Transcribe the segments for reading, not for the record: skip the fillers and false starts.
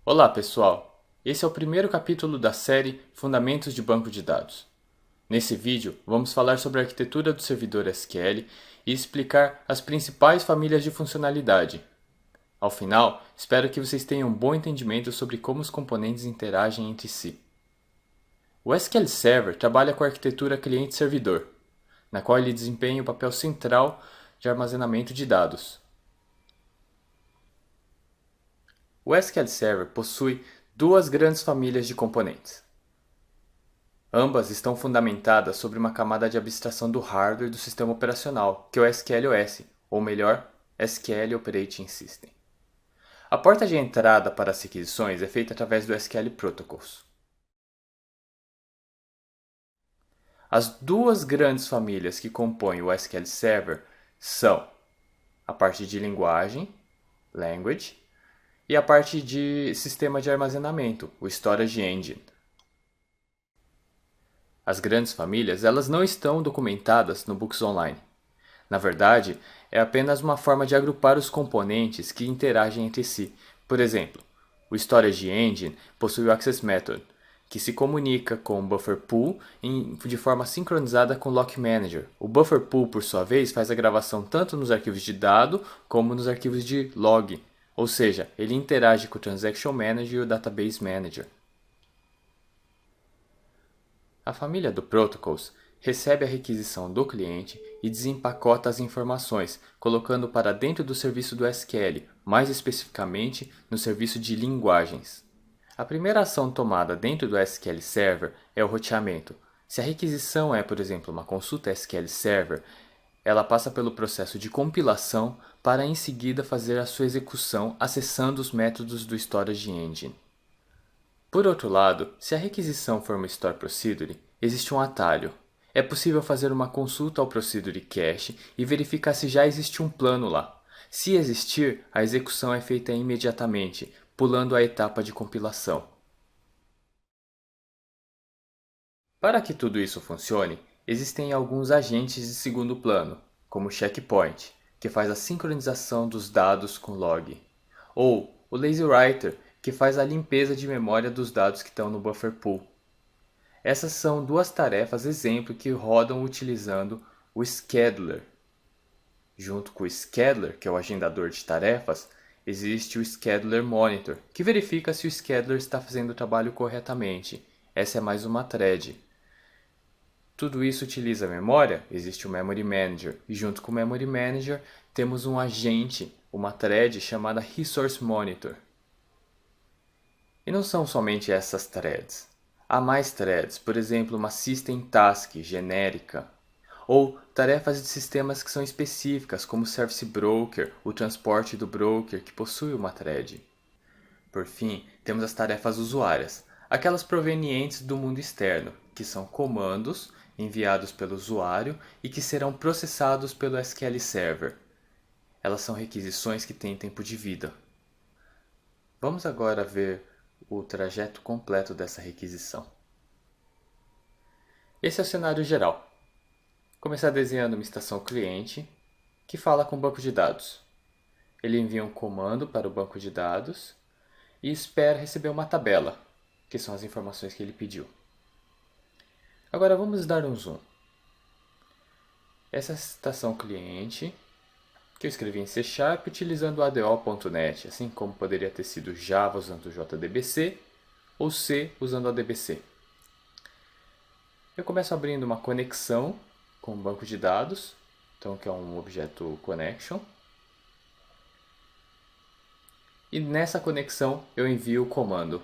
Olá, pessoal! Esse é o primeiro capítulo da série Fundamentos de Banco de Dados. Nesse vídeo, vamos falar sobre a arquitetura do servidor SQL e explicar as principais famílias de funcionalidade. Ao final, espero que vocês tenham um bom entendimento sobre como os componentes interagem entre si. O SQL Server trabalha com a arquitetura cliente-servidor, na qual ele desempenha o papel central de armazenamento de dados. O SQL Server possui duas grandes famílias de componentes. Ambas estão fundamentadas sobre uma camada de abstração do hardware do sistema operacional, que é o SQL-OS, ou melhor, SQL Operating System. A porta de entrada para as requisições é feita através do SQL Protocols. As duas grandes famílias que compõem o SQL Server são a parte de linguagem, Language, e a parte de sistema de armazenamento, o Storage Engine. As grandes famílias elas não estão documentadas no Books Online. Na verdade, é apenas uma forma de agrupar os componentes que interagem entre si. Por exemplo, o Storage Engine possui o Access Method, que se comunica com o Buffer Pool de forma sincronizada com o Lock Manager. O Buffer Pool, por sua vez, faz a gravação tanto nos arquivos de dado como nos arquivos de log, ou seja, ele interage com o Transaction Manager e o Database Manager. A família do Protocols recebe a requisição do cliente e desempacota as informações, colocando para dentro do serviço do SQL, mais especificamente no serviço de linguagens. A primeira ação tomada dentro do SQL Server é o roteamento. Se a requisição é, por exemplo, uma consulta SQL Server, ela passa pelo processo de compilação para em seguida fazer a sua execução acessando os métodos do Storage Engine. Por outro lado, se a requisição for uma Store Procedure, existe um atalho. É possível fazer uma consulta ao Procedure Cache e verificar se já existe um plano lá. Se existir, a execução é feita imediatamente, pulando a etapa de compilação. Para que tudo isso funcione, existem alguns agentes de segundo plano, como o Checkpoint, que faz a sincronização dos dados com log, ou o LazyWriter, que faz a limpeza de memória dos dados que estão no Buffer Pool. Essas são duas tarefas exemplo que rodam utilizando o Scheduler. Junto com o Scheduler, que é o agendador de tarefas, existe o Scheduler Monitor, que verifica se o Scheduler está fazendo o trabalho corretamente. Essa é mais uma thread. Tudo isso utiliza a memória? Existe o Memory Manager, e junto com o Memory Manager temos um agente, uma thread chamada Resource Monitor. E não são somente essas threads. Há mais threads, por exemplo, uma System Task genérica, ou tarefas de sistemas que são específicas, como o Service Broker, o transporte do broker, que possui uma thread. Por fim, temos as tarefas usuárias, aquelas provenientes do mundo externo, que são comandos enviados pelo usuário e que serão processados pelo SQL Server. Elas são requisições que têm tempo de vida. Vamos agora ver o trajeto completo dessa requisição. Esse é o cenário geral. Começar desenhando uma estação cliente que fala com o banco de dados. Ele envia um comando para o banco de dados e espera receber uma tabela, que são as informações que ele pediu. Agora vamos dar um zoom. Essa estação cliente que eu escrevi em C# utilizando o ADO.NET, assim como poderia ter sido Java usando o JDBC ou C usando o ADBC. Eu começo abrindo uma conexão com o banco de dados, então que é um objeto connection. E nessa conexão eu envio o comando.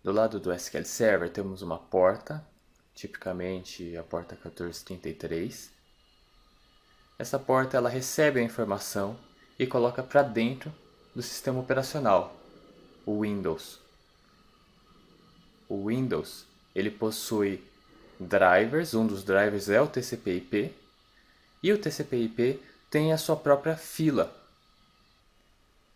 Do lado do SQL Server temos uma porta, tipicamente a porta 1433. Essa porta ela recebe a informação e coloca para dentro do sistema operacional, o Windows. O Windows ele possui drivers, um dos drivers é o TCP/IP, e o TCP/IP tem a sua própria fila.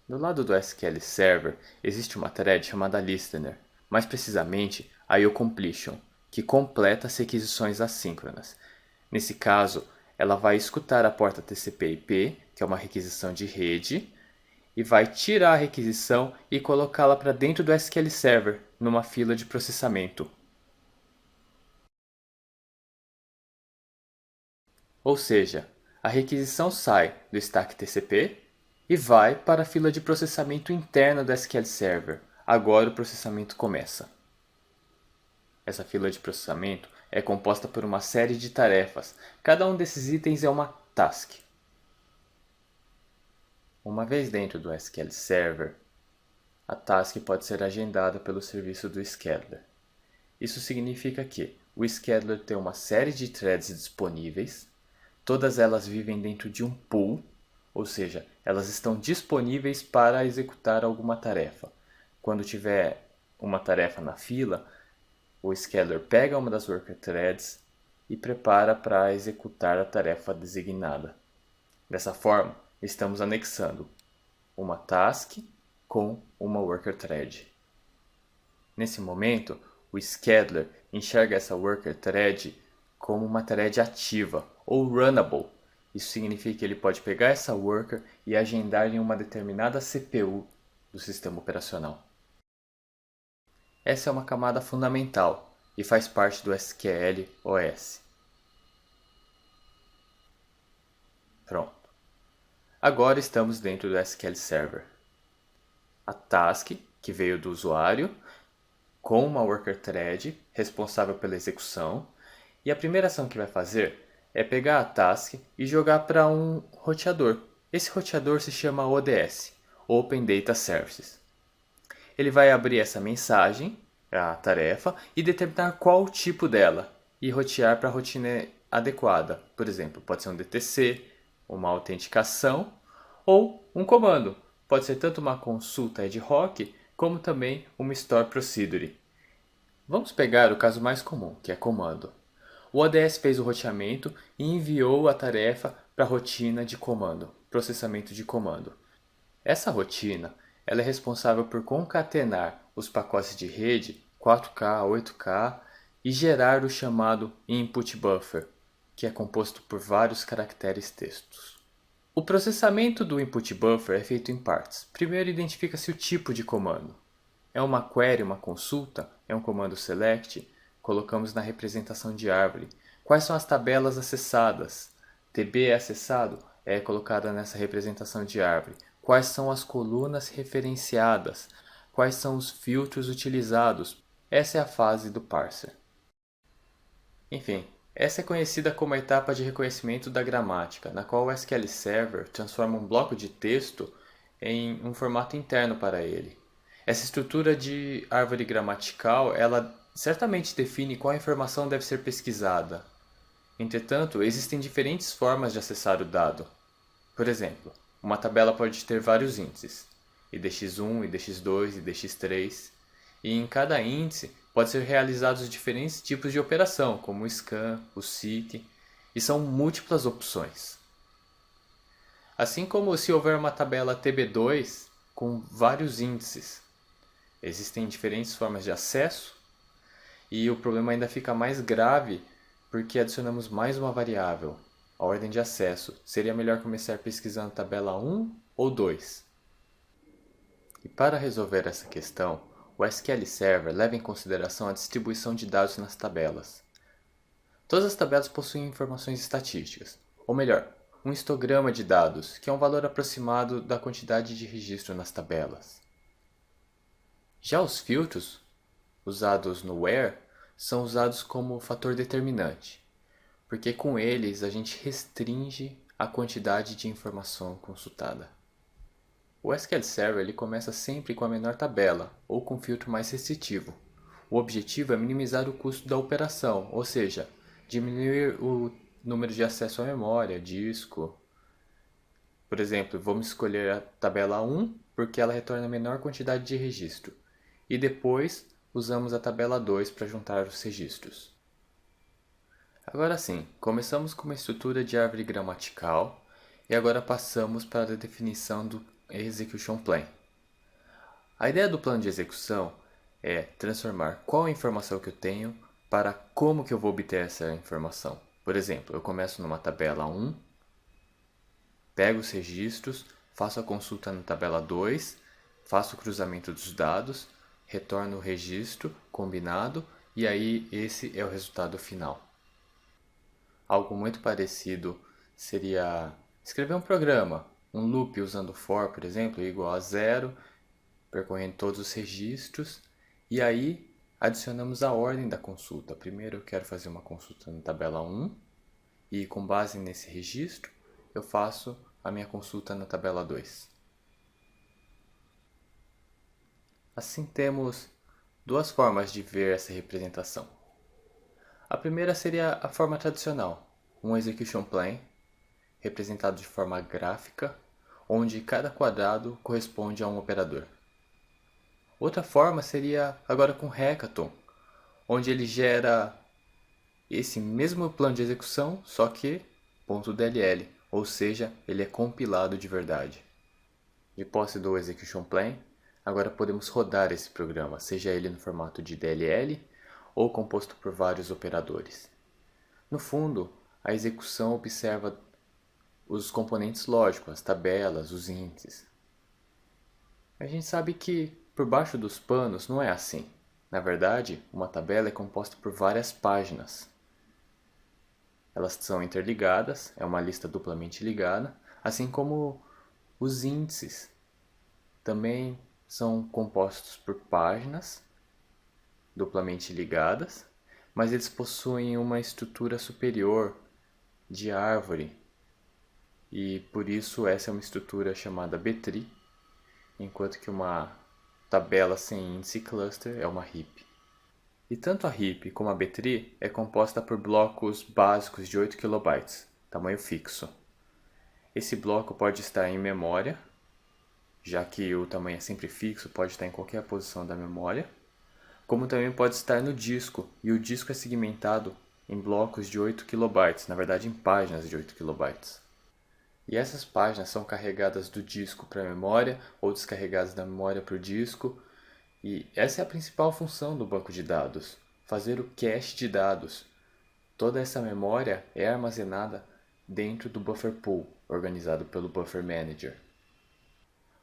Do lado do SQL Server existe uma thread chamada Listener, mais precisamente a IOCompletion, que completa as requisições assíncronas. Nesse caso, ela vai escutar a porta TCP/IP, que é uma requisição de rede, e vai tirar a requisição e colocá-la para dentro do SQL Server, numa fila de processamento. Ou seja, a requisição sai do stack TCP e vai para a fila de processamento interna do SQL Server. Agora o processamento começa. Essa fila de processamento é composta por uma série de tarefas. Cada um desses itens é uma task. Uma vez dentro do SQL Server, a task pode ser agendada pelo serviço do scheduler. Isso significa que o scheduler tem uma série de threads disponíveis, todas elas vivem dentro de um pool, ou seja, elas estão disponíveis para executar alguma tarefa. Quando tiver uma tarefa na fila, o scheduler pega uma das worker threads e prepara para executar a tarefa designada. Dessa forma, estamos anexando uma task com uma worker thread. Nesse momento, o scheduler enxerga essa worker thread como uma thread ativa ou runnable. Isso significa que ele pode pegar essa worker e agendar em uma determinada CPU do sistema operacional. Essa é uma camada fundamental e faz parte do SQL OS. Pronto. Agora estamos dentro do SQL Server. A task, que veio do usuário, com uma worker thread responsável pela execução, e a primeira ação que vai fazer é pegar a task e jogar para um roteador. Esse roteador se chama ODS, Open Data Services. Ele vai abrir essa mensagem, a tarefa, e determinar qual o tipo dela e rotear para a rotina adequada. Por exemplo, pode ser um DTC, uma autenticação ou um comando. Pode ser tanto uma consulta ad hoc como também uma store procedure. Vamos pegar o caso mais comum, que é comando. O ODS fez o roteamento e enviou a tarefa para a rotina de comando, processamento de comando. Essa rotina ela é responsável por concatenar os pacotes de rede 4K, 8K e gerar o chamado input buffer, que é composto por vários caracteres textos. O processamento do input buffer é feito em partes. Primeiro identifica-se o tipo de comando. É uma query, uma consulta? É um comando select? Colocamos na representação de árvore. Quais são as tabelas acessadas? TB é acessado? É colocada nessa representação de árvore. Quais são as colunas referenciadas? Quais são os filtros utilizados? Essa é a fase do parser. Enfim, essa é conhecida como a etapa de reconhecimento da gramática, na qual o SQL Server transforma um bloco de texto em um formato interno para ele. Essa estrutura de árvore gramatical, ela certamente define qual informação deve ser pesquisada. Entretanto, existem diferentes formas de acessar o dado. Por exemplo, uma tabela pode ter vários índices, IDX1, IDX2, IDX3, e em cada índice pode ser realizados diferentes tipos de operação, como o scan, o seek, e são múltiplas opções. Assim como se houver uma tabela TB2 com vários índices, existem diferentes formas de acesso, e o problema ainda fica mais grave porque adicionamos mais uma variável, a ordem de acesso. Seria melhor começar pesquisando tabela 1 ou 2. E para resolver essa questão, o SQL Server leva em consideração a distribuição de dados nas tabelas. Todas as tabelas possuem informações estatísticas, ou melhor, um histograma de dados, que é um valor aproximado da quantidade de registro nas tabelas. Já os filtros, usados no where, são usados como fator determinante, porque com eles a gente restringe a quantidade de informação consultada. O SQL Server ele começa sempre com a menor tabela, ou com filtro mais restritivo. O objetivo é minimizar o custo da operação, ou seja, diminuir o número de acesso à memória, disco. Por exemplo, vamos escolher a tabela 1 porque ela retorna a menor quantidade de registro, e depois usamos a tabela 2 para juntar os registros. Agora sim, começamos com uma estrutura de árvore gramatical e agora passamos para a definição do Execution Plan. A ideia do plano de execução é transformar qual a informação que eu tenho para como que eu vou obter essa informação. Por exemplo, eu começo numa tabela 1, pego os registros, faço a consulta na tabela 2, faço o cruzamento dos dados, retorno o registro combinado e aí esse é o resultado final. Algo muito parecido seria escrever um programa, um loop usando for, por exemplo, igual a zero, percorrendo todos os registros, e aí adicionamos a ordem da consulta. Primeiro eu quero fazer uma consulta na tabela 1, e com base nesse registro eu faço a minha consulta na tabela 2. Assim temos duas formas de ver essa representação. A primeira seria a forma tradicional, um execution plan, representado de forma gráfica, onde cada quadrado corresponde a um operador. Outra forma seria agora com Hackathon, onde ele gera esse mesmo plano de execução, só que .dll, ou seja, ele é compilado de verdade. De posse do Execution Plan, agora podemos rodar esse programa, seja ele no formato de DLL ou composto por vários operadores. No fundo, a execução observa os componentes lógicos, as tabelas, os índices. A gente sabe que por baixo dos panos não é assim. Na verdade, uma tabela é composta por várias páginas. Elas são interligadas, é uma lista duplamente ligada, assim como os índices também são compostos por páginas duplamente ligadas, mas eles possuem uma estrutura superior de árvore e por isso essa é uma estrutura chamada B-tree, enquanto que uma tabela sem índice cluster é uma heap. E tanto a heap como a B-tree é composta por blocos básicos de 8 KB, tamanho fixo. Esse bloco pode estar em memória, já que o tamanho é sempre fixo, pode estar em qualquer posição da memória, como também pode estar no disco, e o disco é segmentado em blocos de 8 KB, na verdade em páginas de 8 KB. E essas páginas são carregadas do disco para a memória ou descarregadas da memória para o disco. E essa é a principal função do banco de dados, fazer o cache de dados. Toda essa memória é armazenada dentro do buffer pool, organizado pelo Buffer Manager.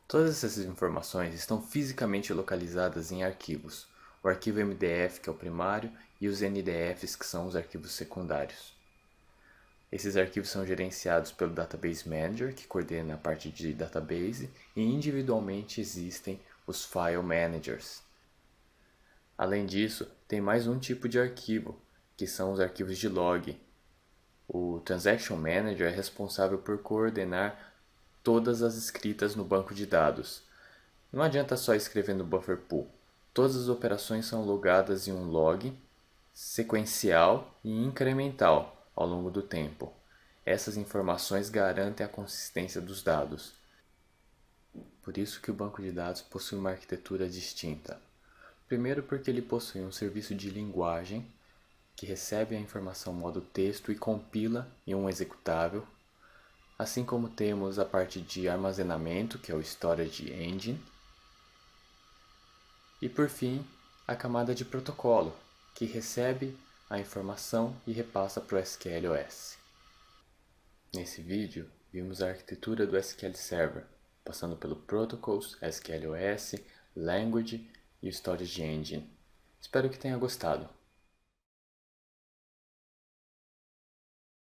Todas essas informações estão fisicamente localizadas em arquivos, o arquivo MDF, que é o primário, e os NDFs, que são os arquivos secundários. Esses arquivos são gerenciados pelo Database Manager, que coordena a parte de database, e individualmente existem os File Managers. Além disso, tem mais um tipo de arquivo, que são os arquivos de log. O Transaction Manager é responsável por coordenar todas as escritas no banco de dados. Não adianta só escrever no buffer pool. Todas as operações são logadas em um log sequencial e incremental ao longo do tempo. Essas informações garantem a consistência dos dados. Por isso que o banco de dados possui uma arquitetura distinta. Primeiro porque ele possui um serviço de linguagem que recebe a informação modo texto e compila em um executável, assim como temos a parte de armazenamento, que é o Storage Engine, e por fim, a camada de protocolo, que recebe a informação e repassa para o SQL-OS. Nesse vídeo, vimos a arquitetura do SQL Server, passando pelo Protocols, SQL-OS, Language e o Storage Engine. Espero que tenha gostado.